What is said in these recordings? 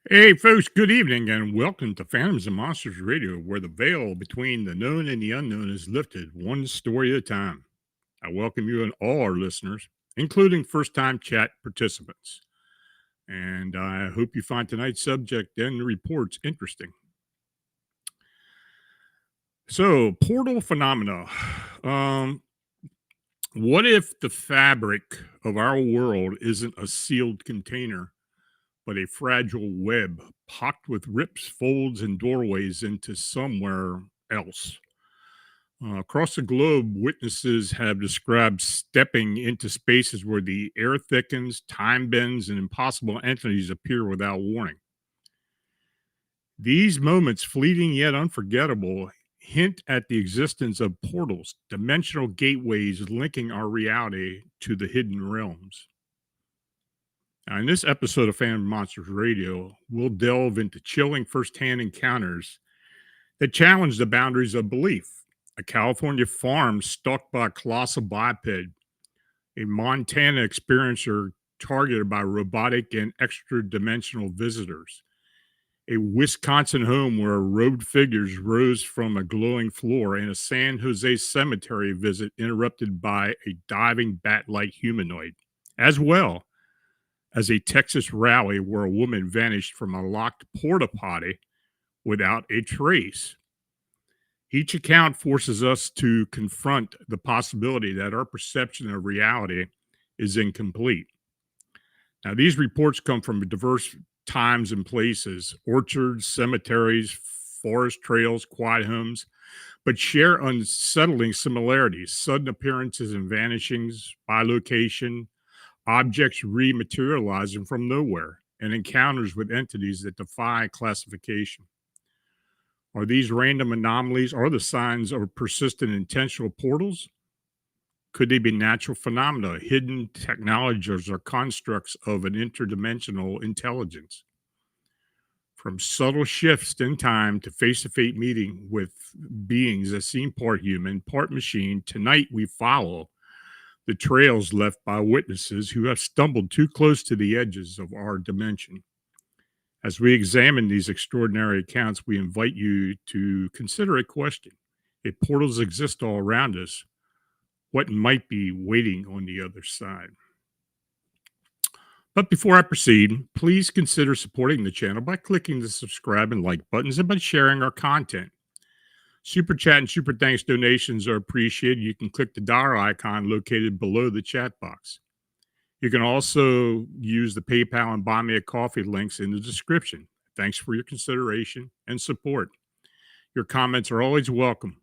Hey, folks, good evening and welcome to Phantoms and Monsters Radio, where the veil between the known and the unknown is lifted one story at a time. I welcome you and all our listeners, including first time chat participants. And I hope you find tonight's subject and the reports interesting. So, portal phenomena. Um, what if the fabric of our world isn't a sealed container, but a fragile web pocked with rips, folds, and doorways into somewhere else? Across the globe, witnesses have described stepping into spaces where the air thickens, time bends, and impossible entities appear without warning. These moments, fleeting yet unforgettable, hint at the existence of portals, dimensional gateways linking our reality to the hidden realms. Now, in this episode of Phantom Monsters Radio, we'll delve into chilling firsthand encounters that challenge the boundaries of belief. A California farm stalked by a colossal biped, a Montana experiencer targeted by robotic and extra-dimensional visitors, a Wisconsin home where robed figures rose from a glowing floor, and a San Jose cemetery visit interrupted by a diving bat-like humanoid, as well as a Texas rally where a woman vanished from a locked porta-potty without a trace. Each account forces us to confront the possibility that our perception of reality is incomplete. Now, these reports come from diverse times and places: orchards, cemeteries, forest trails, quiet homes, but share unsettling similarities: sudden appearances and vanishings by location, objects rematerializing from nowhere, and encounters with entities that defy classification. Are these random anomalies or the signs of persistent intentional portals? Could they be natural phenomena, hidden technologies, or constructs of an interdimensional intelligence? From subtle shifts in time to face to face meeting with beings that seem part human, part machine, tonight we follow the trails left by witnesses who have stumbled too close to the edges of our dimension. As we examine these extraordinary accounts, we invite you to consider a question. If portals exist all around us, what might be waiting on the other side? But before I proceed, please consider supporting the channel by clicking the subscribe and like buttons and by sharing our content. Super chat and super thanks donations are appreciated. You can click the dollar icon located below the chat box. You can also use the PayPal and Buy Me a Coffee links in the description. Thanks for your consideration and support. Your comments are always welcome.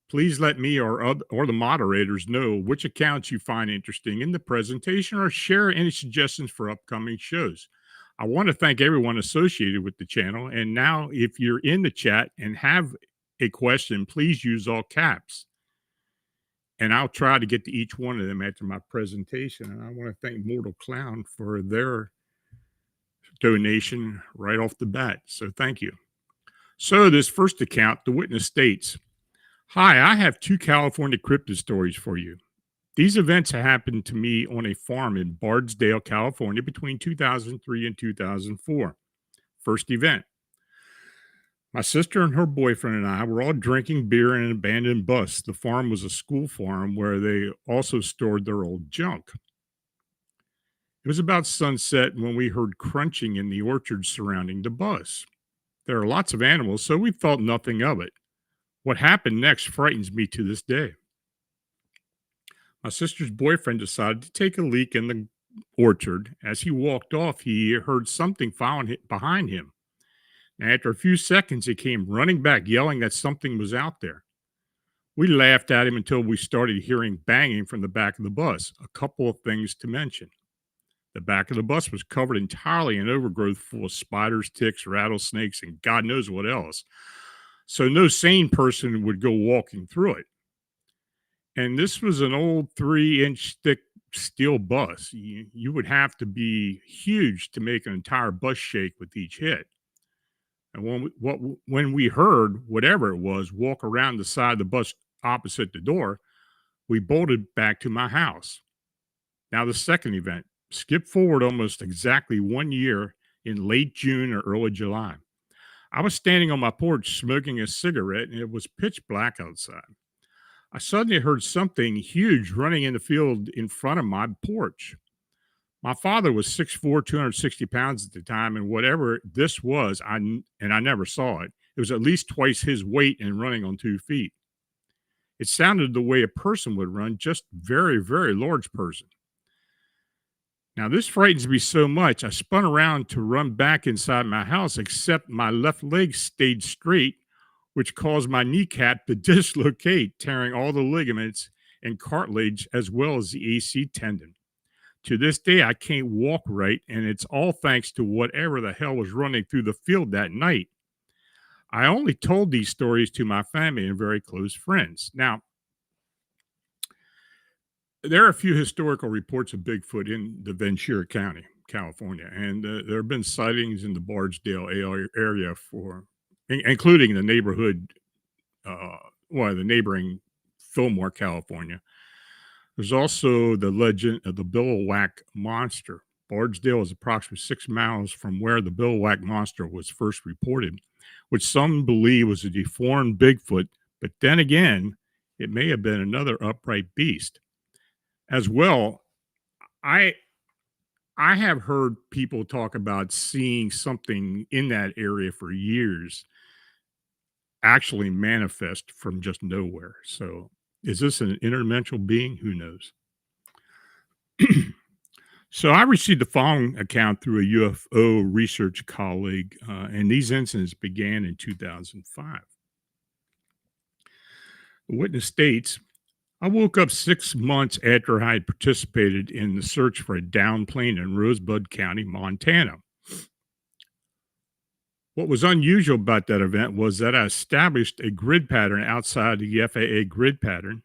Please let me or the moderators know which accounts you find interesting in the presentation or share any suggestions for upcoming shows. I want to thank everyone associated with the channel. And now, if you're in the chat and have a question, please use all caps. And I'll try to get to each one of them after my presentation. And I want to thank Mortal Clown for their donation right off the bat. So thank you. So this first account, the witness states, "Hi, I have two California cryptid stories for you. These events happened to me on a farm in Bardesdale, California between 2003 and 2004. First event. My sister and her boyfriend and I were all drinking beer in an abandoned bus. The farm was a school farm where they also stored their old junk. It was about sunset when we heard crunching in the orchard surrounding the bus. There are lots of animals, so we thought nothing of it. What happened next frightens me to this day. My sister's boyfriend decided to take a leak in the orchard. As he walked off, he heard something following behind him. After a few seconds, he came running back, yelling that something was out there. We laughed at him until we started hearing banging from the back of the bus. A couple of things to mention. The back of the bus was covered entirely in overgrowth full of spiders, ticks, rattlesnakes, and God knows what else. So no sane person would go walking through it. And this was an old 3-inch thick steel bus. You would have to be huge to make an entire bus shake with each hit. And when we heard whatever it was walk around the side of the bus opposite the door, we bolted back to my house. Now, the second event, skip forward almost exactly 1 year in late June or early July. I was standing on my porch smoking a cigarette, and it was pitch black outside. I suddenly heard something huge running in the field in front of my porch. My father was 6'4", 260 pounds at the time, and whatever this was, I never saw it. It was at least twice his weight and running on 2 feet. It sounded the way a person would run, just very, very large person. Now, this frightens me so much, I spun around to run back inside my house, except my left leg stayed straight, which caused my kneecap to dislocate, tearing all the ligaments and cartilage as well as the AC tendon. To this day, I can't walk right, and it's all thanks to whatever the hell was running through the field that night. I only told these stories to my family and very close friends. Now, there are a few historical reports of Bigfoot in the Ventura County, California, and there have been sightings in the Bardesdale area including the neighborhood, the neighboring Fillmore, California. There's also the legend of the billowhack monster. Bardesdale is approximately 6 miles from where the billowhack monster was first reported, which some believe was a deformed Bigfoot, but then again, it may have been another upright beast. As well, I have heard people talk about seeing something in that area for years actually manifest from just nowhere. So is this an interdimensional being? Who knows? So I received the following account through a UFO research colleague, and these incidents began in 2005. The witness states, I woke up 6 months after I had participated in the search for a downed plane in Rosebud County, Montana. What was unusual about that event was that I established a grid pattern outside the FAA grid pattern,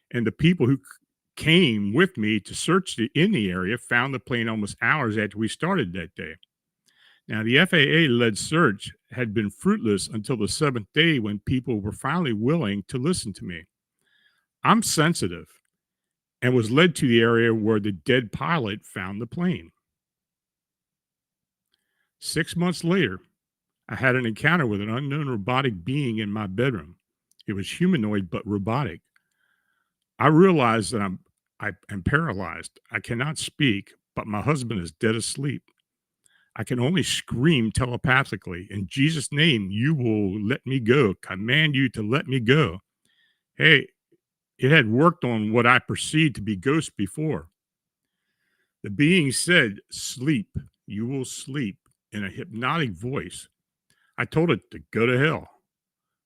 and the people who came with me to search in the area found the plane almost hours after we started that day. Now, the FAA-led search had been fruitless until the 7th day when people were finally willing to listen to me. I'm sensitive and was led to the area where the dead pilot found the plane. 6 months later, I had an encounter with an unknown robotic being in my bedroom. It was humanoid but robotic. I realized that I am paralyzed. I cannot speak, but my husband is dead asleep. I can only scream telepathically, in Jesus' name, you will let me go. Command you to let me go. Hey, it had worked on what I perceived to be ghosts before. The being said, "Sleep, you will sleep," in a hypnotic voice. I told it to go to hell.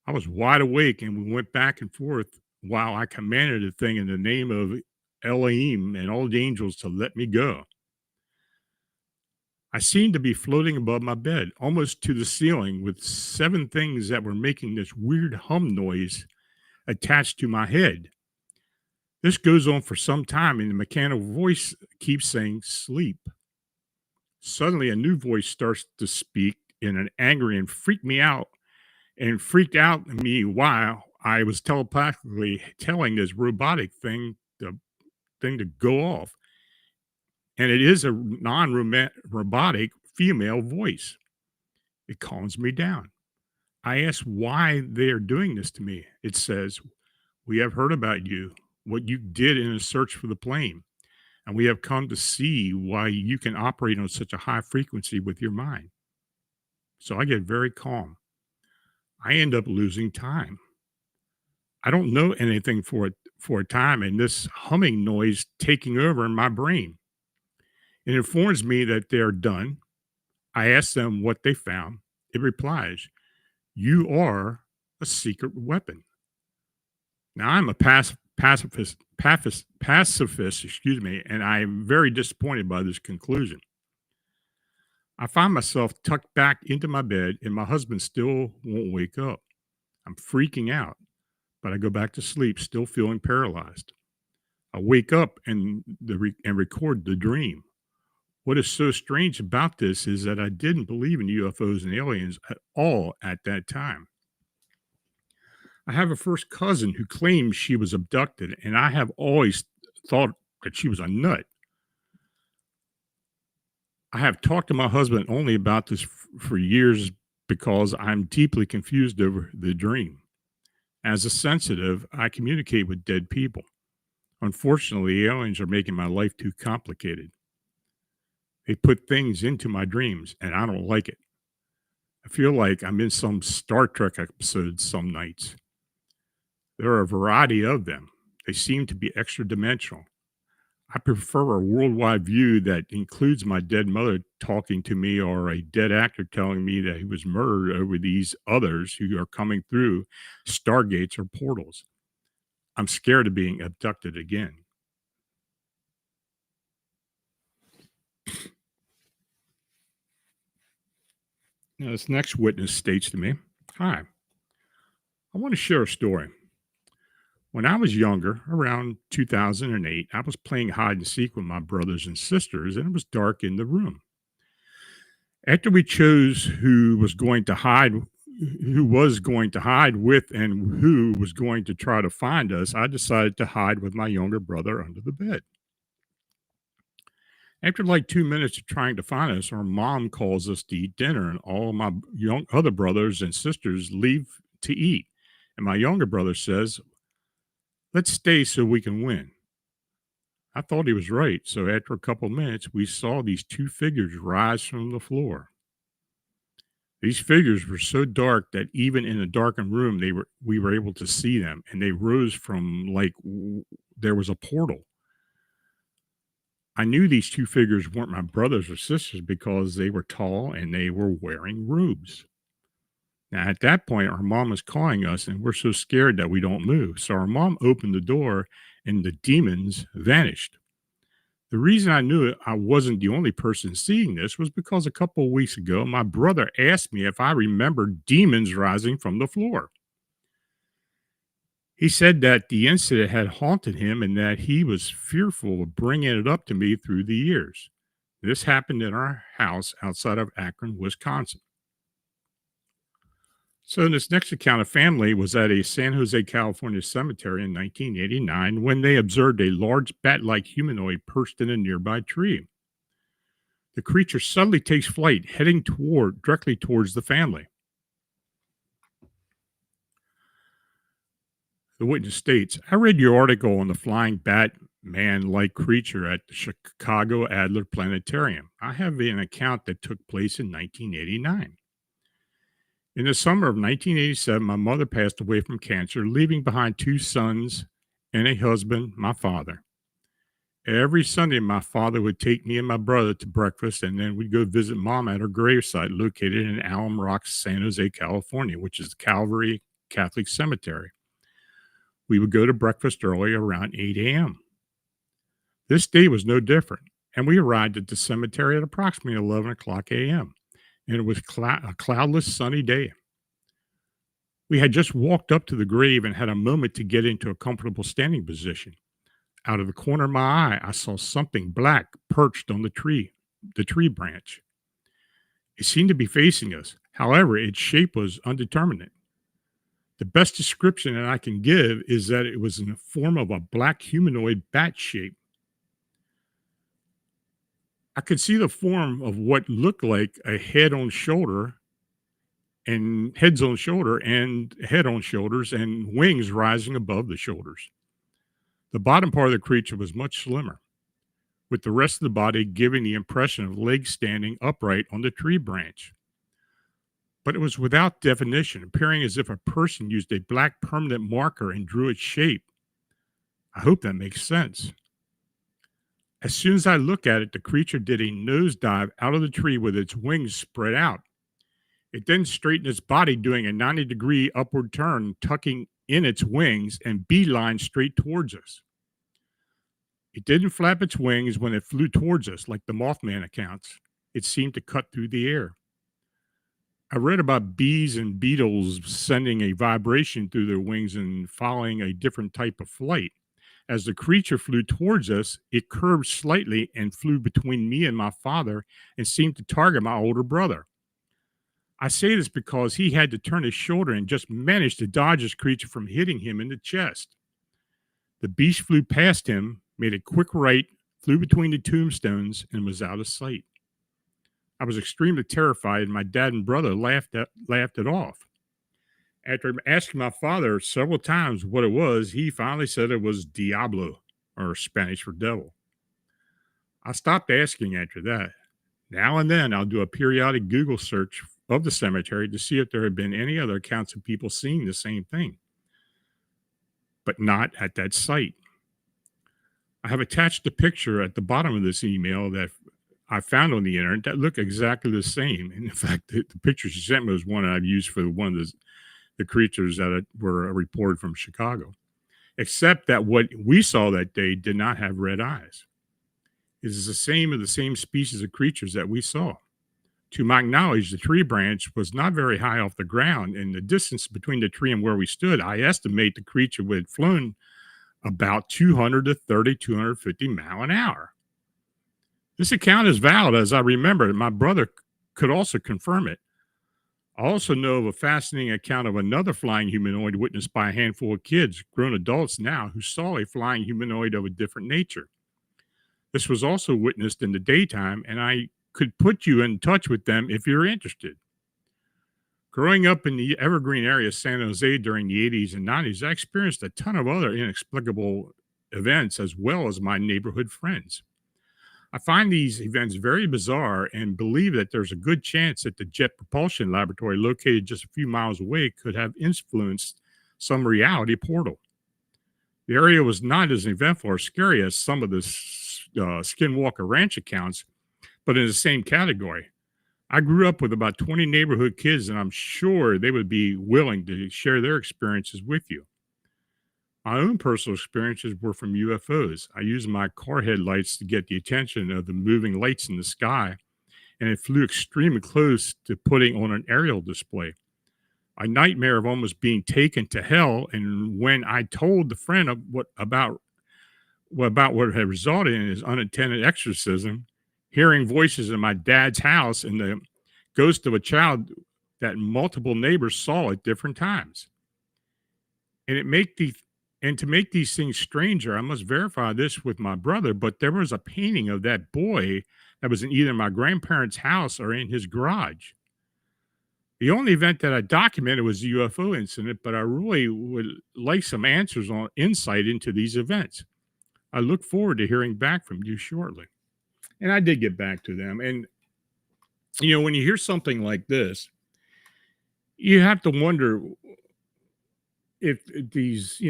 I was wide awake and we went back and forth while I commanded the thing in the name of Elohim and all the angels to let me go. I seemed to be floating above my bed, almost to the ceiling, with 7 things that were making this weird hum noise attached to my head. This goes on for some time, and the mechanical voice keeps saying, "Sleep." Suddenly, a new voice starts to speak in an angry and freaked out me while I was telepathically telling this robotic thing to go off. And it is a non-robotic female voice. It calms me down. I ask why they are doing this to me. It says, "We have heard about you, what you did in a search for the plane, and we have come to see why you can operate on such a high frequency with your mind." So I get very calm. I end up losing time. I don't know anything for a time, and this humming noise taking over in my brain. It informs me that they are done. I ask them what they found. It replies, "You are a secret weapon." Now I'm a pacifist, excuse me, and I am very disappointed by this conclusion. I find myself tucked back into my bed, and my husband still won't wake up. I'm freaking out, but I go back to sleep, still feeling paralyzed. I wake up and record the dream. What is so strange about this is that I didn't believe in UFOs and aliens at all at that time. I have a first cousin who claims she was abducted, and I have always thought that she was a nut. I have talked to my husband only about this for years because I'm deeply confused over the dream. As a sensitive, I communicate with dead people. Unfortunately, aliens are making my life too complicated. They put things into my dreams, and I don't like it. I feel like I'm in some Star Trek episode some nights. There are a variety of them. They seem to be extra dimensional. I prefer a worldwide view that includes my dead mother talking to me or a dead actor telling me that he was murdered over these others who are coming through stargates or portals. I'm scared of being abducted again. Now, this next witness states to me, "Hi, I want to share a story. When I was younger, around 2008, I was playing hide and seek with my brothers and sisters, and it was dark in the room. After we chose who was going to hide with, and who was going to try to find us, I decided to hide with my younger brother under the bed. After like 2 minutes of trying to find us, our mom calls us to eat dinner, and all my young other brothers and sisters leave to eat. And my younger brother says, 'Let's stay so we can win.' I thought he was right. So after a couple minutes, we saw these 2 figures rise from the floor. These figures were so dark that even in a darkened room, we were able to see them, and they rose from there was a portal. I knew these 2 figures weren't my brothers or sisters because they were tall and they were wearing robes. Now, at that point, our mom was calling us, and we're so scared that we don't move. So our mom opened the door, and the demons vanished. The reason I knew it, I wasn't the only person seeing this was because a couple of weeks ago, my brother asked me if I remembered demons rising from the floor. He said that the incident had haunted him and that he was fearful of bringing it up to me through the years. This happened in our house outside of Akron, Wisconsin. So, this next account of family was at a San Jose, California cemetery in 1989 when they observed a large bat like humanoid perched in a nearby tree. The creature suddenly takes flight, heading directly towards the family. The witness states, "I read your article on the flying bat man like creature at the Chicago Adler Planetarium. I have an account that took place in 1989. In the summer of 1987, my mother passed away from cancer, leaving behind 2 sons and a husband, my father. Every Sunday, my father would take me and my brother to breakfast, and then we'd go visit mom at her gravesite located in Alum Rock, San Jose, California, which is the Calvary Catholic Cemetery. We would go to breakfast early around 8 a.m. This day was no different, and we arrived at the cemetery at approximately 11 o'clock a.m., and it was a cloudless, sunny day. We had just walked up to the grave and had a moment to get into a comfortable standing position. Out of the corner of my eye, I saw something black perched on the tree branch. It seemed to be facing us. However, its shape was undeterminate. The best description that I can give is that it was in the form of a black humanoid bat shape. I could see the form of what looked like a head on shoulder and heads on shoulder and head on shoulders and wings rising above the shoulders. The bottom part of the creature was much slimmer, with the rest of the body giving the impression of legs standing upright on the tree branch. But it was without definition, appearing as if a person used a black permanent marker and drew its shape. I hope that makes sense. As soon as I looked at it, the creature did a nosedive out of the tree with its wings spread out. It then straightened its body, doing a 90-degree upward turn, tucking in its wings and beeline straight towards us. It didn't flap its wings when it flew towards us like the Mothman accounts. It seemed to cut through the air. I read about bees and beetles sending a vibration through their wings and following a different type of flight. As the creature flew towards us, it curved slightly and flew between me and my father and seemed to target my older brother. I say this because he had to turn his shoulder and just managed to dodge this creature from hitting him in the chest. The beast flew past him, made a quick right, flew between the tombstones, and was out of sight. I was extremely terrified, and my dad and brother laughed it off. After asking my father several times what it was, he finally said it was Diablo, or Spanish for devil. I stopped asking after that. Now and then, I'll do a periodic Google search of the cemetery to see if there had been any other accounts of people seeing the same thing, but not at that site. I have attached a picture at the bottom of this email that I found on the internet that look exactly the same. And in fact, the picture she sent me was one I've used for one of the creatures that were reported from Chicago, except that what we saw that day did not have red eyes. It is the same species of creatures that we saw. To my knowledge, the tree branch was not very high off the ground, and the distance between the tree and where we stood, I estimate the creature would have flown about 200 to 250 miles an hour. This account is valid, as I remember it. My brother could also confirm it. I also know of a fascinating account of another flying humanoid witnessed by a handful of kids, grown adults now, who saw a flying humanoid of a different nature. This was also witnessed in the daytime, and I could put you in touch with them if you're interested. Growing up in the Evergreen area of San Jose during the 80s and 90s, I experienced a ton of other inexplicable events as well as my neighborhood friends. I find these events very bizarre and believe that there's a good chance that the Jet Propulsion Laboratory located just a few miles away could have influenced some reality portal. The area was not as eventful or scary as some of the Skinwalker Ranch accounts, but in the same category. I grew up with about 20 neighborhood kids, and I'm sure they would be willing to share their experiences with you. My own personal experiences were from UFOs. I used my car headlights to get the attention of the moving lights in the sky, and it flew extremely close to putting on an aerial display. A nightmare of almost being taken to hell, and when I told the friend of about what had resulted in his unintended exorcism, hearing voices in my dad's house and the ghost of a child that multiple neighbors saw at different times. And to make these things stranger, I must verify this with my brother, but there was a painting of that boy that was in either my grandparents' house or in his garage. The only event that I documented was the UFO incident, but I really would like some answers on insight into these events. I look forward to hearing back from you shortly. And I did get back to them. And, when you hear something like this, you have to wonder if these,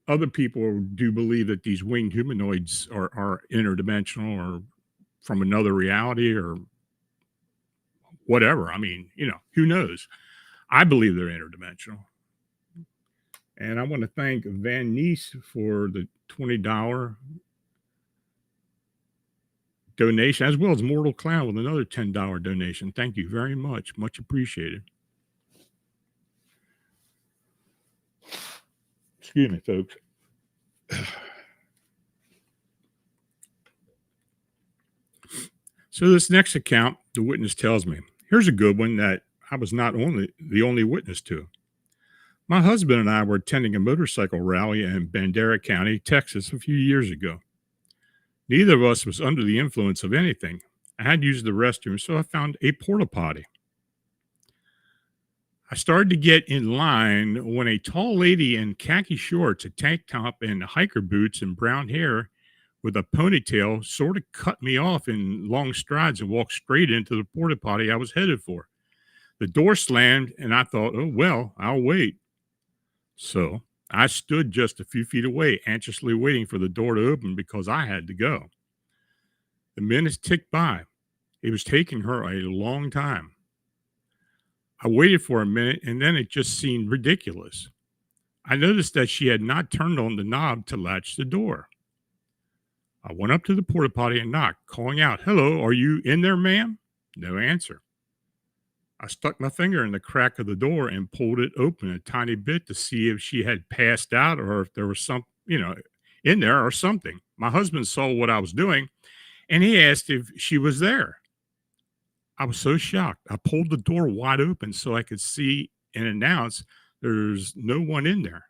other people do believe that these winged humanoids are interdimensional or from another reality or whatever. I mean, who knows? I believe they're interdimensional. And I want to thank Van Nice for the $20 donation, as well as Mortal Clown with another $10 donation. Thank you very much. Much appreciated. Excuse me, folks. So this next account, the witness tells me, here's a good one that I was not the only witness to. My husband and I were attending a motorcycle rally in Bandera County, Texas, a few years ago. Neither of us was under the influence of anything. I had used the restroom, so I found a porta-potty. I started to get in line when a tall lady in khaki shorts, a tank top, and hiker boots and brown hair with a ponytail sort of cut me off in long strides and walked straight into the porta-potty I was headed for. The door slammed, and I thought, oh, well, I'll wait. So I stood just a few feet away, anxiously waiting for the door to open because I had to go. The minutes ticked by. It was taking her a long time. I waited for a minute, and then it just seemed ridiculous. I noticed that she had not turned on the knob to latch the door. I went up to the porta potty and knocked, calling out, "Hello, are you in there, ma'am?" No answer. I stuck my finger in the crack of the door and pulled it open a tiny bit to see if she had passed out or if there was some, in there or something. My husband saw what I was doing and he asked if she was there. I was so shocked. I pulled the door wide open so I could see and announce there's no one in there.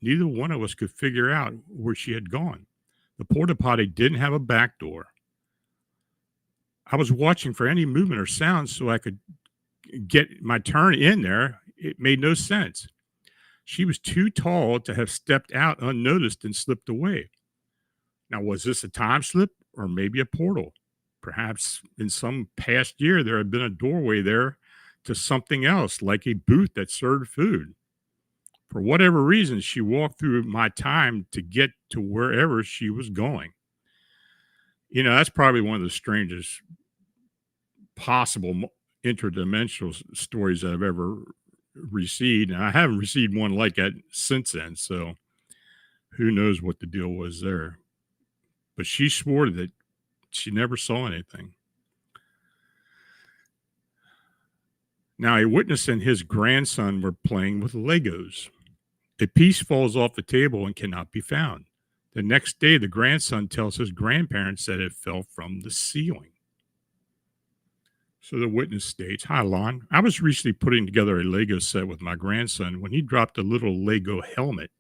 Neither one of us could figure out where she had gone. The porta potty didn't have a back door. I was watching for any movement or sound so I could get my turn in there. It made no sense. She was too tall to have stepped out unnoticed and slipped away. Now, was this a time slip or maybe a portal? Perhaps in some past year there had been a doorway there to something else, like a booth that served food. For whatever reason, she walked through my time to get to wherever she was going. That's probably one of the strangest possible interdimensional stories that I've ever received. And I haven't received one like that since then. So who knows what the deal was there. But she swore that she never saw anything. Now, a witness and his grandson were playing with Legos. A piece falls off the table and cannot be found. The next day, the grandson tells his grandparents that it fell from the ceiling. So the witness states, "Hi, Lon. I was recently putting together a Lego set with my grandson when he dropped a little Lego helmet.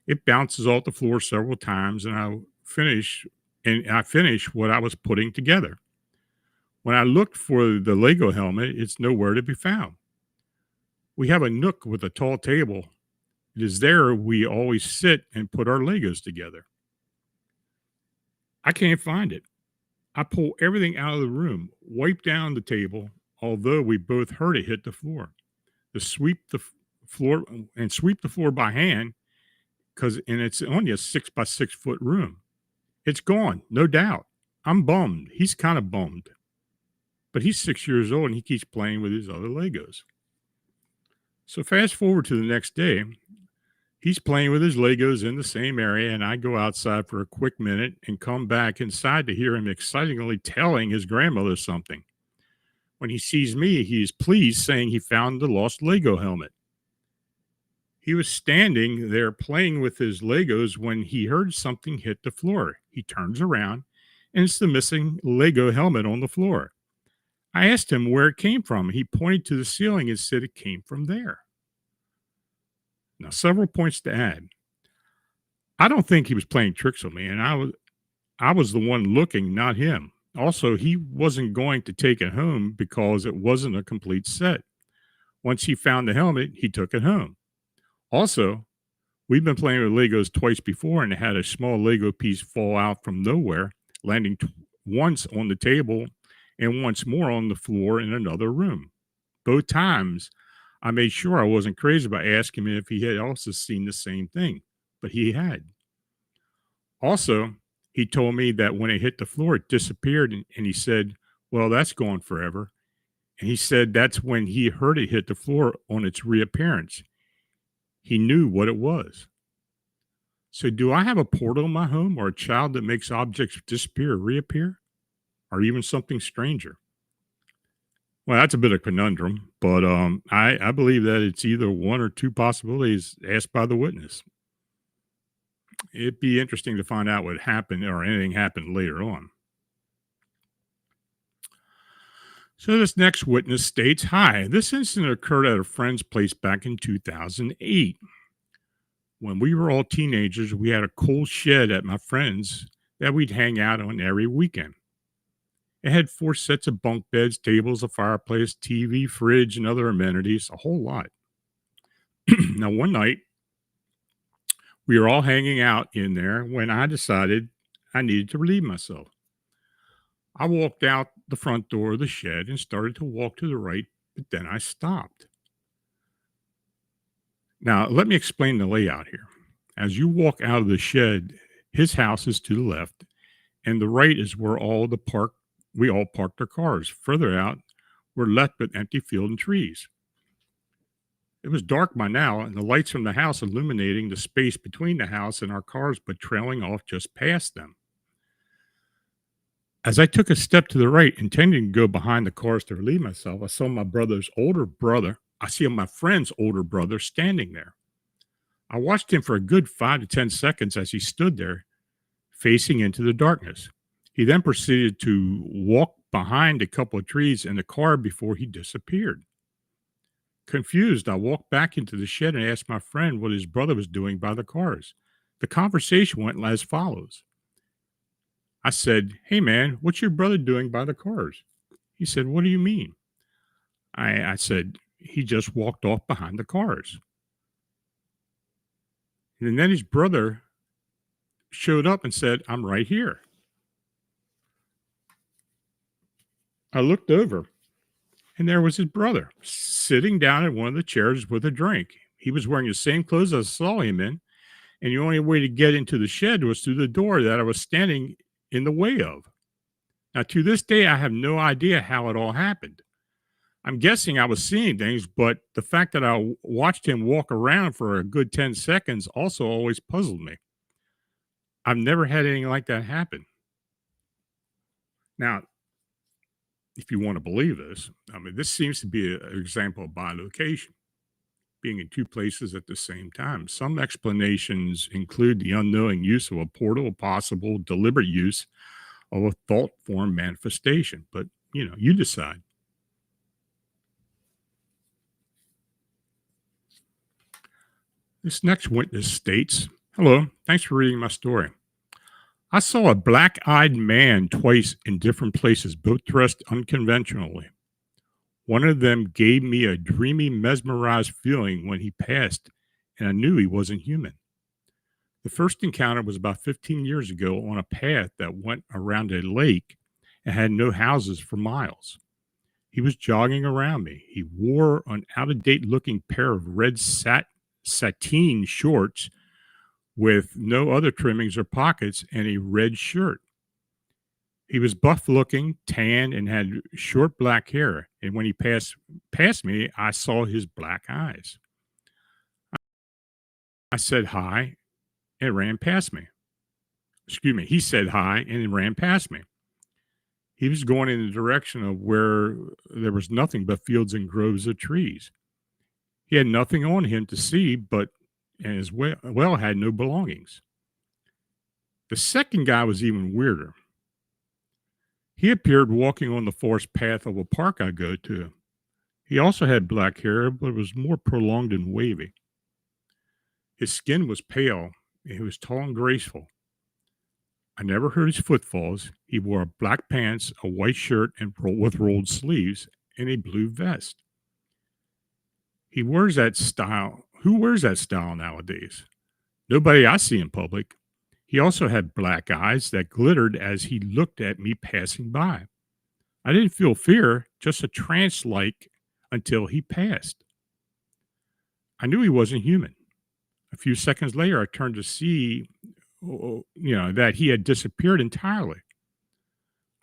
It bounces off the floor several times, and I finish what I was putting together. When I looked for the Lego helmet, it's nowhere to be found. We have a nook with a tall table. It is there we always sit and put our Legos together. I can't find it. I pull everything out of the room, wipe down the table, although we both heard it hit the floor. To sweep the floor by hand, and it's only a 6 by 6 foot room. It's gone, no doubt. I'm bummed. He's kind of bummed. But he's 6 years old and he keeps playing with his other Legos." So fast forward to the next day. He's playing with his Legos in the same area, and I go outside for a quick minute and come back inside to hear him excitingly telling his grandmother something. When he sees me, he is pleased, saying he found the lost Lego helmet. He was standing there playing with his Legos when he heard something hit the floor. He turns around, and it's the missing Lego helmet on the floor. I asked him where it came from. He pointed to the ceiling and said it came from there. Now, several points to add. I don't think he was playing tricks on me, and I was the one looking, not him. Also, he wasn't going to take it home because it wasn't a complete set. Once he found the helmet, he took it home. Also, we've been playing with Legos twice before and had a small Lego piece fall out from nowhere, landing once on the table and once more on the floor in another room. Both times, I made sure I wasn't crazy by asking him if he had also seen the same thing. but he had. Also, he told me that when it hit the floor, it disappeared. And he said, well, that's gone forever. And he said that's when he heard it hit the floor on its reappearance. He knew what it was. So, do I have a portal in my home or a child that makes objects disappear or reappear? Or even something stranger? Well, that's a bit of a conundrum, but I believe that it's either one or two possibilities asked by the witness. It'd be interesting to find out what happened or anything happened later on. So this next witness states, hi, this incident occurred at a friend's place back in 2008. When we were all teenagers, we had a coal shed at my friend's that we'd hang out on every weekend. It had 4 sets of bunk beds, tables, a fireplace, TV, fridge, and other amenities, a whole lot. Now, one night, we were all hanging out in there when I decided I needed to relieve myself. I walked out the front door of the shed and started to walk to the right, but then I stopped. Now, let me explain the layout here. As you walk out of the shed, his house is to the left, and the right is where we all parked our cars. Further out, we're left with empty field and trees. It was dark by now, and the lights from the house illuminating the space between the house and our cars, but trailing off just past them. As I took a step to the right, intending to go behind the cars to relieve myself, I saw my friend's older brother standing there. I watched him for a good 5 to 10 seconds as he stood there, facing into the darkness. He then proceeded to walk behind a couple of trees in the car before he disappeared. Confused, I walked back into the shed and asked my friend what his brother was doing by the cars. The conversation went as follows. I said, hey man, what's your brother doing by the cars? He said, what do you mean? I said, he just walked off behind the cars. And then his brother showed up and said, I'm right here. I looked over, and there was his brother sitting down in one of the chairs with a drink. He was wearing the same clothes I saw him in, and the only way to get into the shed was through the door that I was standing in the way of. Now, to this day, I have no idea how it all happened. I'm guessing I was seeing things, but the fact that I watched him walk around for a good 10 seconds also always puzzled me. I've never had anything like that happen. Now, if you want to believe this, I mean, this seems to be an example of bilocation, being in two places at the same time. Some explanations include the unknowing use of a portal, a possible deliberate use of a thought form manifestation. But, you decide. This next witness states, hello, thanks for reading my story. I saw a black-eyed man twice in different places, both dressed unconventionally. One of them gave me a dreamy, mesmerized feeling when he passed, and I knew he wasn't human. The first encounter was about 15 years ago on a path that went around a lake and had no houses for miles. He was jogging around me. He wore an out-of-date looking pair of red sateen shorts with no other trimmings or pockets and a red shirt. He was buff looking, tan, and had short black hair. And when he passed me, I saw his black eyes. I said hi and ran past me. Excuse me. He said hi and ran past me. He was going in the direction of where there was nothing but fields and groves of trees. He had nothing on him to see, but as well had no belongings. The second guy was even weirder. He appeared walking on the forest path of a park I go to. He also had black hair, but it was more prolonged and wavy. His skin was pale, and he was tall and graceful. I never heard his footfalls. He wore black pants, a white shirt with rolled sleeves, and a blue vest. He wears that style. Who wears that style nowadays? Nobody I see in public. He also had black eyes that glittered as he looked at me passing by. I didn't feel fear, just a trance-like until he passed. I knew he wasn't human. A few seconds later, I turned to see, that he had disappeared entirely.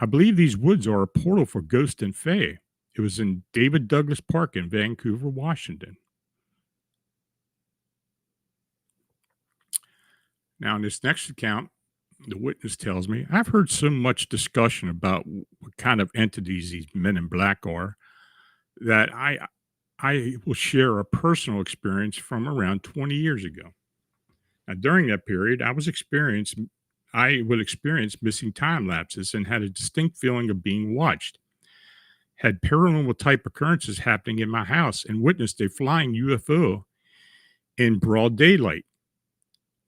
I believe these woods are a portal for ghosts and fae. It was in David Douglas Park in Vancouver, Washington. Now, in this next account, the witness tells me, I've heard so much discussion about what kind of entities these men in black are that I will share a personal experience from around 20 years ago. Now, during that period, I would experience missing time lapses and had a distinct feeling of being watched. Had paranormal type occurrences happening in my house and witnessed a flying UFO in broad daylight.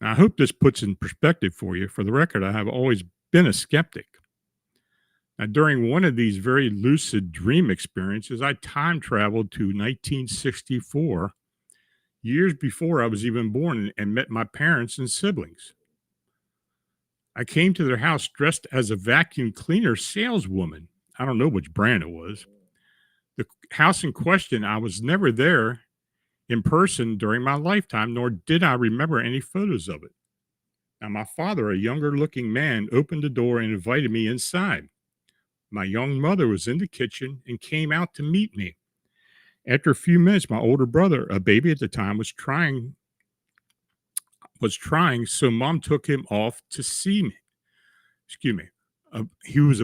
Now, I hope this puts in perspective for you. For the record, I have always been a skeptic. Now, during one of these very lucid dream experiences, I time traveled to 1964, years before I was even born, and met my parents and siblings. I came to their house dressed as a vacuum cleaner saleswoman. I don't know which brand it was. The house in question, I was never there in person during my lifetime, nor did I remember any photos of it. Now, my father, a younger looking man, opened the door and invited me inside. My young mother was in the kitchen and came out to meet me. After a few minutes, my older brother, a baby at the time, was trying, so mom took him off to see me. Excuse me.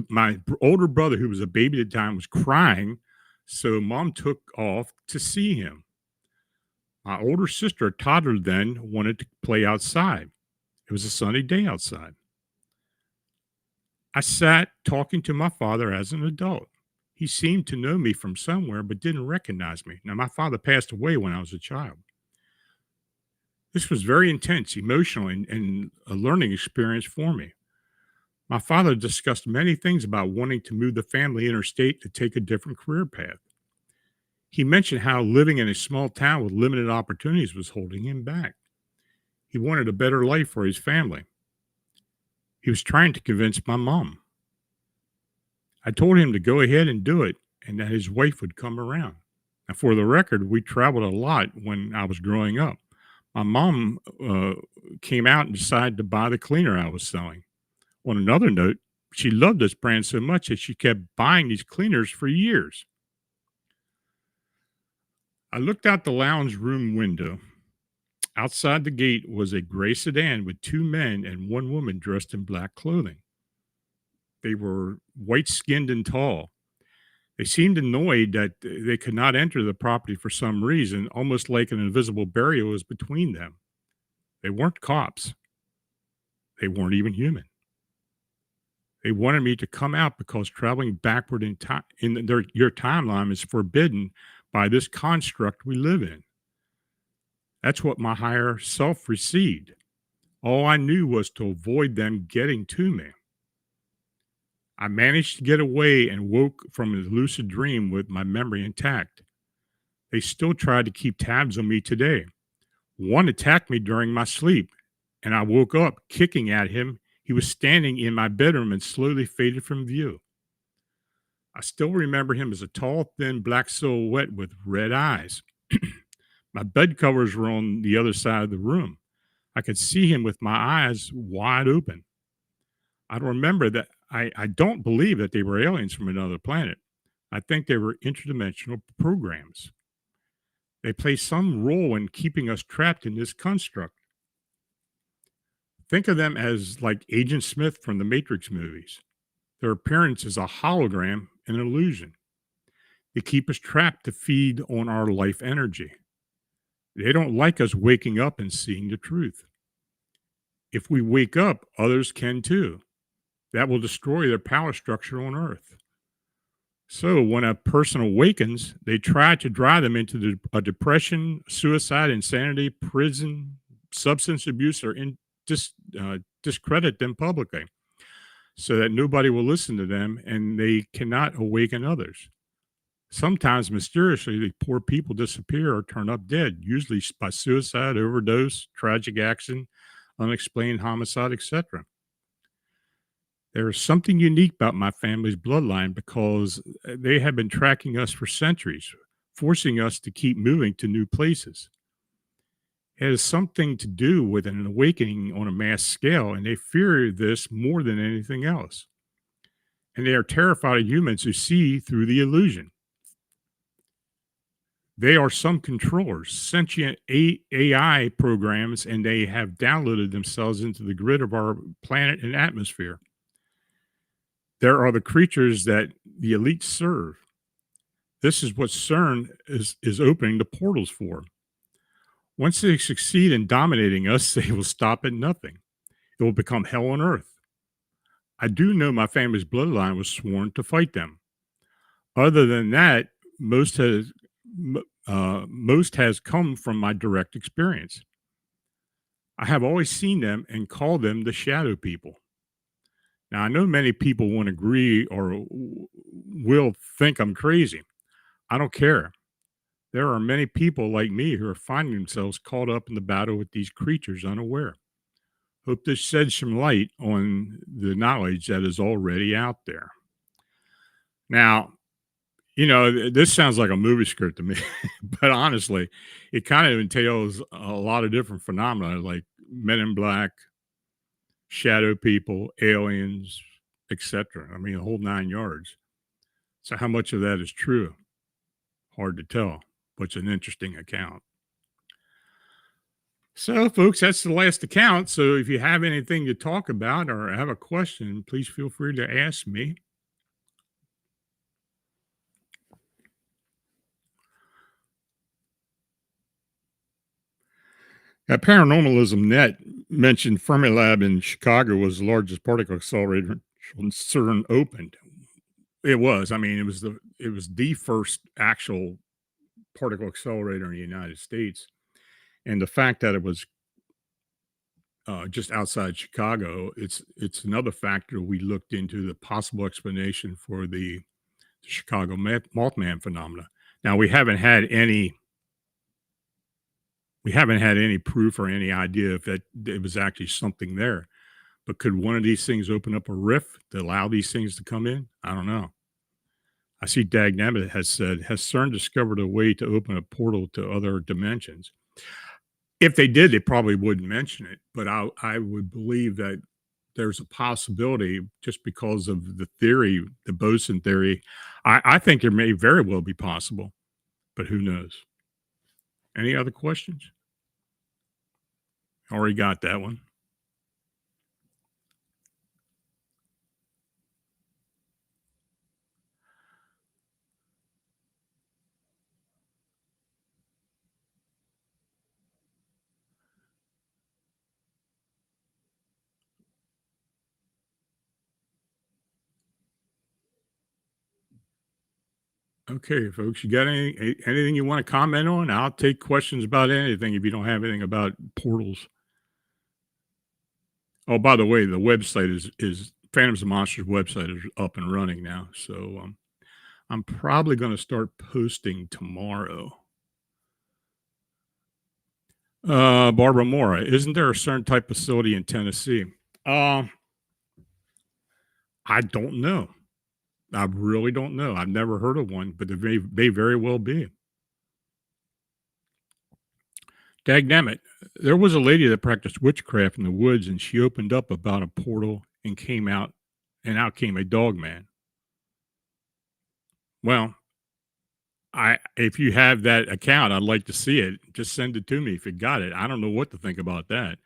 My older brother, who was a baby at the time, was crying, so mom took off to see him. My older sister, a toddler then, wanted to play outside. It was a sunny day outside. I sat talking to my father as an adult. He seemed to know me from somewhere, but didn't recognize me. Now, my father passed away when I was a child. This was very intense, emotional, and a learning experience for me. My father discussed many things about wanting to move the family interstate to take a different career path. He mentioned how living in a small town with limited opportunities was holding him back. He wanted a better life for his family. He was trying to convince my mom. I told him to go ahead and do it and that his wife would come around. Now, for the record, we traveled a lot when I was growing up. My mom came out and decided to buy the cleaner I was selling. On another note, she loved this brand so much that she kept buying these cleaners for years. I looked out the lounge room window. Outside the gate was a gray sedan with two men and one woman dressed in black clothing. They were white skinned and tall. They seemed annoyed that they could not enter the property for some reason, almost like an invisible barrier was between them. They weren't cops. They weren't even human. They wanted me to come out because traveling backward in time your timeline is forbidden by this construct we live in. That's what my higher self received. All I knew was to avoid them getting to me. I managed to get away and woke from a lucid dream with my memory intact. They still try to keep tabs on me today. One attacked me during my sleep, and I woke up kicking at him. He was standing in my bedroom and slowly faded from view. I still remember him as a tall, thin black silhouette with red eyes. My bed covers were on the other side of the room. I could see him with my eyes wide open. I remember that I don't believe that they were aliens from another planet. I think they were interdimensional programs. They play some role in keeping us trapped in this construct. Think of them as like Agent Smith from the Matrix movies. Their appearance is a hologram, an illusion. They keep us trapped to feed on our life energy. They don't like us waking up and seeing the truth. If we wake up, others can too. That will destroy their power structure on Earth. So when a person awakens, they try to drive them into a depression, suicide, insanity, prison, substance abuse, or discredit them publicly so that nobody will listen to them and they cannot awaken others. Sometimes mysteriously, the poor people disappear or turn up dead, usually by suicide, overdose, tragic accident, unexplained homicide, etc. There is something unique about my family's bloodline because they have been tracking us for centuries, forcing us to keep moving to new places. It has something to do with an awakening on a mass scale, and they fear this more than anything else. And they are terrified of humans who see through the illusion. They are some controllers, sentient AI programs, and they have downloaded themselves into the grid of our planet and atmosphere. There are the creatures that the elites serve. This is what CERN is opening the portals for. Once they succeed in dominating us, they will stop at nothing. It will become hell on earth. I do know my family's bloodline was sworn to fight them. Other than that, most has most has come from my direct experience. I have always seen them and called them the shadow people. Now, I know many people won't agree or will think I'm crazy. I don't care. There are many people like me who are finding themselves caught up in the battle with these creatures unaware. Hope this sheds some light on the knowledge that is already out there. Now, this sounds like a movie script to me, but honestly, it kind of entails a lot of different phenomena like men in black, shadow people, aliens, etc. I mean, a whole 9 yards. So, how much of that is true? Hard to tell, but it's an interesting account. So, folks, that's the last account. So, if you have anything to talk about or have a question, please feel free to ask me. At Paranormalism Net mentioned Fermilab in Chicago was the largest particle accelerator CERN opened. It was. I mean, it was the first actual particle accelerator in the United States, and the fact that it was just outside Chicago, it's another factor we looked into the possible explanation for the Chicago Mothman phenomena. Now we haven't had any proof or any idea if that it was actually something there. But could one of these things open up a rift to allow these things to come in? I don't know. I see Dagnabbit has said, has CERN discovered a way to open a portal to other dimensions? If they did, they probably wouldn't mention it. But I would believe that there's a possibility just because of the theory, the boson theory. I think there may very well be possible, but who knows? Any other questions? Already got that one. Okay, folks, you got anything you want to comment on? I'll take questions about anything if you don't have anything about portals. Oh, by the way, the website is Phantoms and Monsters website is up and running now. So I'm probably going to start posting tomorrow. Barbara Mora, isn't there a certain type facility in Tennessee? Uh, I don't know. I really don't know. I've never heard of one, but there may very well be. Dagnammit, there was a lady that practiced witchcraft in the woods, and she opened up about a portal and came out, and out came a dog man. Well, I if you have that account, I'd like to see it. Just send it to me if you got it. I don't know what to think about that.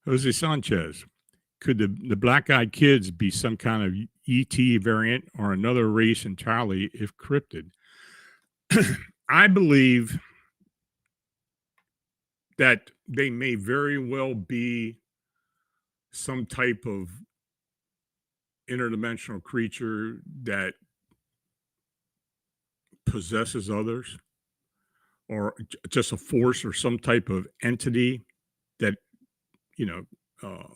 Jose Sanchez, could the black-eyed kids be some kind of ET variant or another race entirely if cryptid? I believe that they may very well be some type of interdimensional creature that possesses others or just a force or some type of entity that you know uh,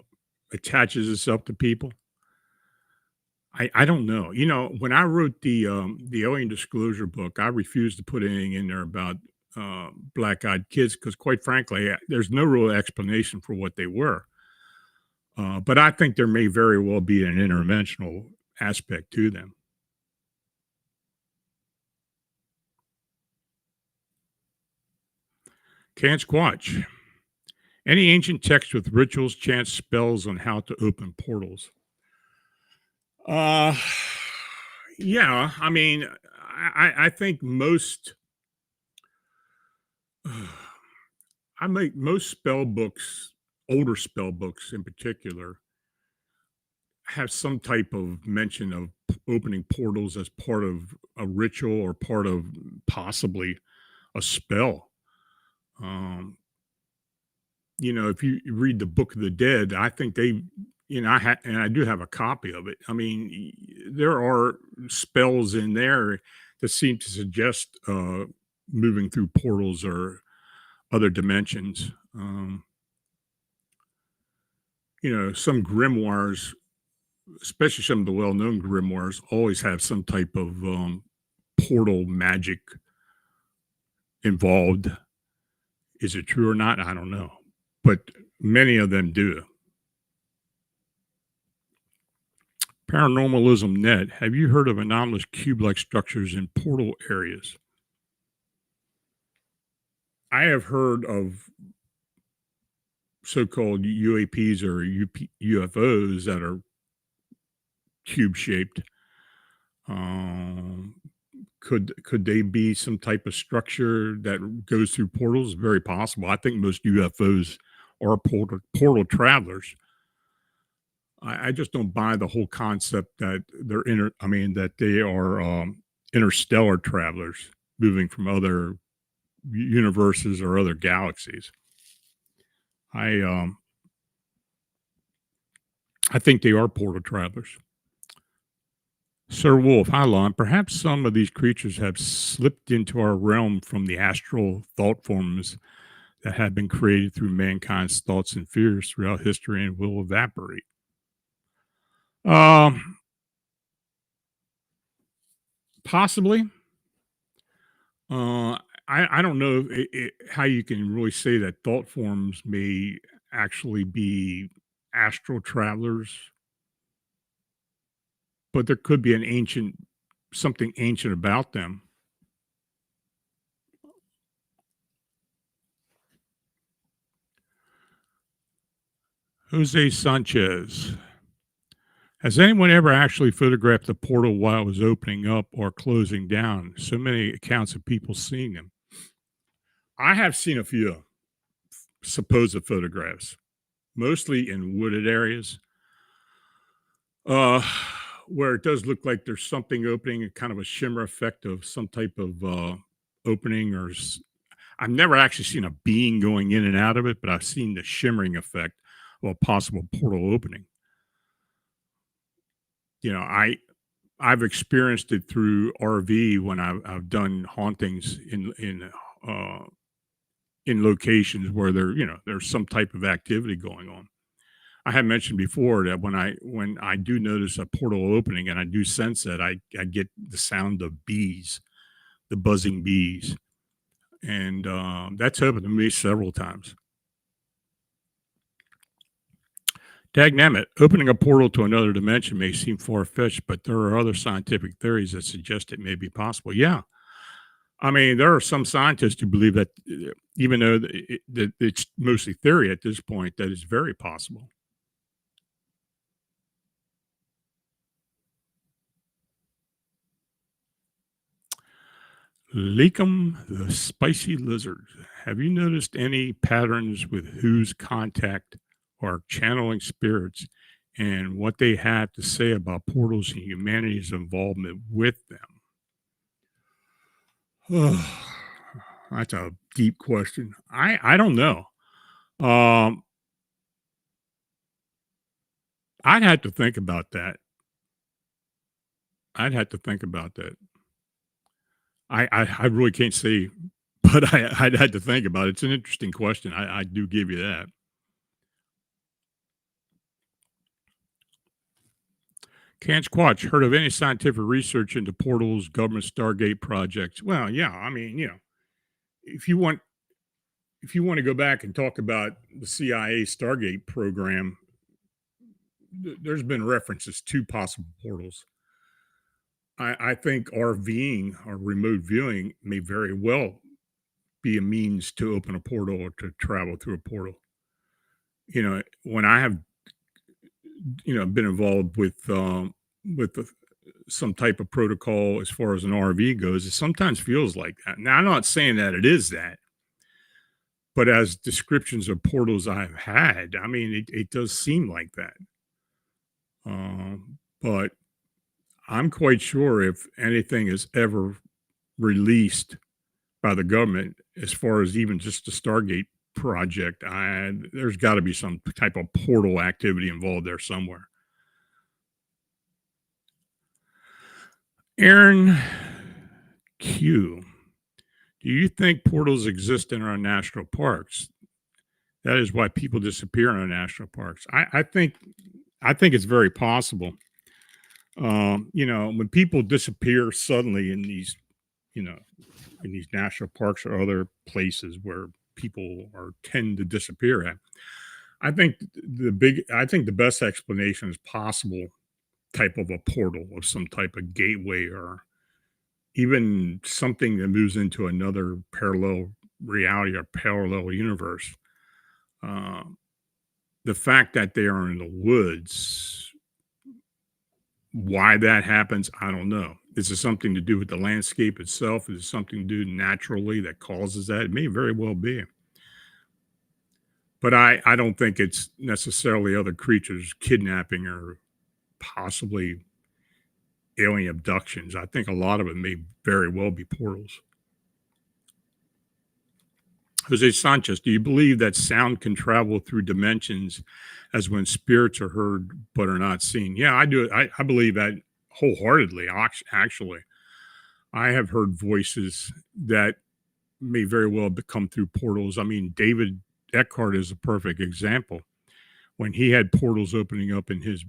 attaches itself to people. I don't know. When I wrote the alien disclosure book, I refused to put anything in there about black-eyed kids because, quite frankly, there's no real explanation for what they were. But I think there may very well be an interdimensional aspect to them. Can't squatch. Any ancient text with rituals, chants, spells on how to open portals? Uh, yeah. I mean, I think most. I make most spell books, older spell books in particular, have some type of mention of opening portals as part of a ritual or part of possibly a spell. Um, if you read the Book of the Dead, I think and I do have a copy of it. I mean, there are spells in there that seem to suggest moving through portals or other dimensions. Some grimoires, especially some of the well-known grimoires, always have some type of portal magic involved. Is it true or not? I don't know, but many of them do. Paranormalism Net. Have you heard of anomalous cube-like structures in portal areas? I have heard of so-called UAPs or UFOs that are cube-shaped. Um, could they be some type of structure that goes through portals? Very possible. I think most UFOs are portal travelers. I just don't buy the whole concept that that they are interstellar travelers moving from other universes or other galaxies. I um I think they are portal travelers. Sir Wolf, hi Lon. Perhaps some of these creatures have slipped into our realm from the astral thought forms that have been created through mankind's thoughts and fears throughout history and will evaporate. Um, Possibly. Uh, I don't know how you can really say that thought forms may actually be astral travelers, but there could be something ancient about them. Jose Sanchez. Has anyone ever actually photographed the portal while it was opening up or closing down? So many accounts of people seeing them. I have seen a few supposed photographs, mostly in wooded areas, uh, where it does look like there's something opening, a kind of a shimmer effect of some type of opening. I've never actually seen a being going in and out of it, but I've seen the shimmering effect of a possible portal opening. You know, I've experienced it through RV when I've done hauntings uh, in locations where there's some type of activity going on. I had mentioned before that when I do notice a portal opening and I do sense that I get the sound of bees, the buzzing bees, and that's happened to me several times. Dagnammit, opening a portal to another dimension may seem far fetched, but there are other scientific theories that suggest it may be possible. Yeah, I mean, there are some scientists who believe that, even though that it's mostly theory at this point, that it's very possible. Lakem, the spicy lizard. Have you noticed any patterns with whose contact or channeling spirits and what they have to say about portals and humanity's involvement with them? That's a deep question. I don't know. Um, I'd have to think about that. I'd have to think about that. I really can't say, but I'd had to think about it. It's an interesting question. I do give you that. Can't Squatch heard of any scientific research into portals, government Stargate projects? Well, yeah. I mean, if you want if you want to go back and talk about the CIA Stargate program, there's been references to possible portals. I think RVing or remote viewing may very well be a means to open a portal or to travel through a portal. When I have, been involved with some type of protocol as far as an RV goes, it sometimes feels like that. Now, I'm not saying that it is that, but as descriptions of portals I've had, I mean, it does seem like that. But I'm quite sure if anything is ever released by the government, as far as even just the Stargate project, there's got to be some type of portal activity involved there somewhere. Aaron Q, do you think portals exist in our national parks? That is why people disappear in our national parks. I think it's very possible. When people disappear suddenly in these, you know, in these national parks or other places where people tend to disappear at, I think the best explanation is possible type of a portal of some type of gateway, or even something that moves into another parallel reality or parallel universe. Uh, the fact that they are in the woods, why that happens, I don't know. Is it something to do with the landscape itself? Is it something to do naturally that causes that? It may very well be. But I don't think it's necessarily other creatures kidnapping or possibly alien abductions. I think a lot of it may very well be portals. Jose Sanchez, do you believe that sound can travel through dimensions as when spirits are heard but are not seen? Yeah, I do. I believe that wholeheartedly, actually. I have heard voices that may very well come through portals. I mean, David Eckhart is a perfect example. When he had portals opening up in his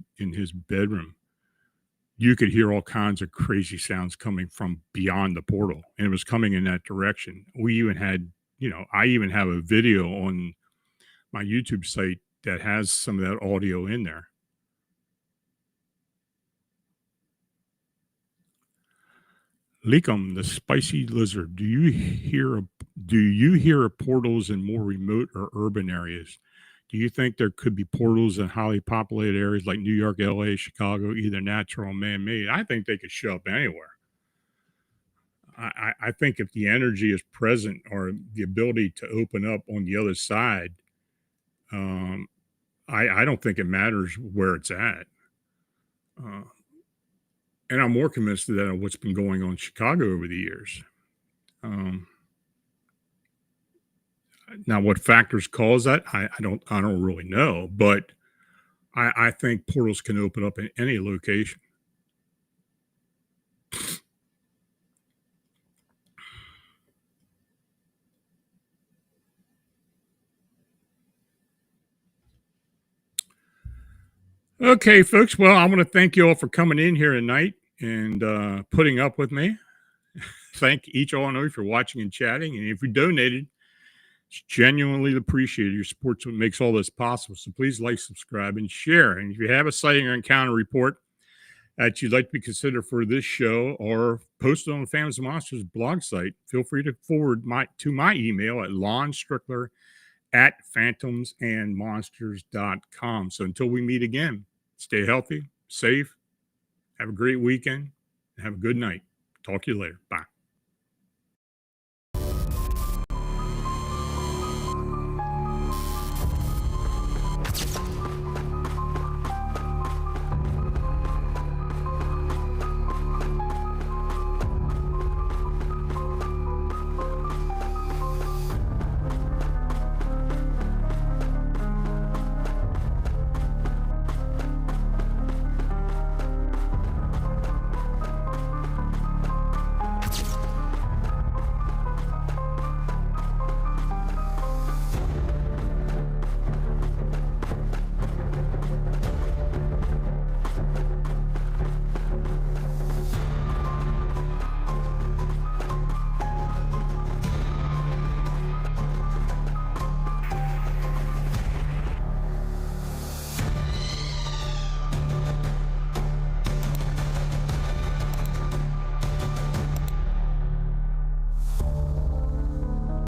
bedroom, you could hear all kinds of crazy sounds coming from beyond the portal, and it was coming in that direction. We even had, I even have a video on my YouTube site that has some of that audio in there. Leakum, the spicy lizard. Do you hear of portals in more remote or urban areas? Do you think there could be portals in highly populated areas like New York, LA, Chicago, either natural or man-made? I think they could show up anywhere. I think if the energy is present or the ability to open up on the other side, um, I don't think it matters where it's at. Uh, and I'm more convinced of that of what's been going on in Chicago over the years. Um, Now, what factors cause that, I don't really know, but I think portals can open up in any location. Okay, folks. Well, I want to thank you all for coming in here tonight and putting up with me. Thank each one of you for watching and chatting. And if you donated, it's genuinely appreciated. Your support what makes all this possible. So please like, subscribe, and share. And if you have a sighting or encounter report that you'd like to be considered for this show or posted on the Phantoms and Monsters blog site, feel free to forward to my email at lonstrickler@phantomsandmonsters.com. So until we meet again, stay healthy, safe, have a great weekend, and have a good night. Talk to you later. Bye.